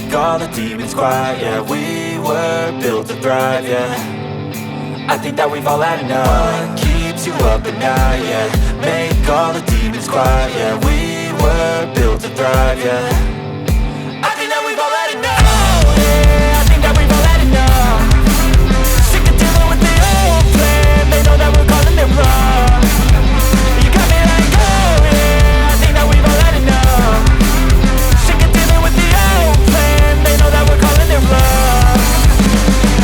make all the demons quiet. Yeah, we were built to thrive, yeah. I think that we've all had enough. What keeps you up at night, yeah. Make all the demons quiet. Yeah, we were built to thrive, yeah. I think that we've all had enough. Oh yeah, I think that we've all had enough. Sick of dealing with the old plan. They know that we're calling it wrong. You got me like, oh yeah, I think that we've all had enough. Sick of dealing with the old plan. They know that we're calling it wrong.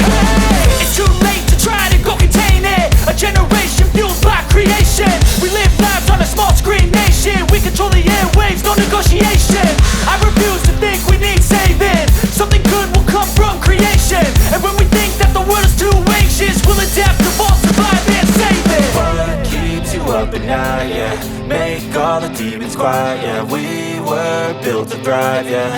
Hey, it's too late to try to go contain it. A generation fueled by creation. We live lives on a small screen nation. We control the airwaves, no negotiation. I refuse to think we need saving. Something good will come from creation. And when we think that the world is too anxious, we'll adapt, evolve, survive and save it. What keeps you up at night, yeah. Make all the demons quiet, yeah. We were built to thrive, yeah.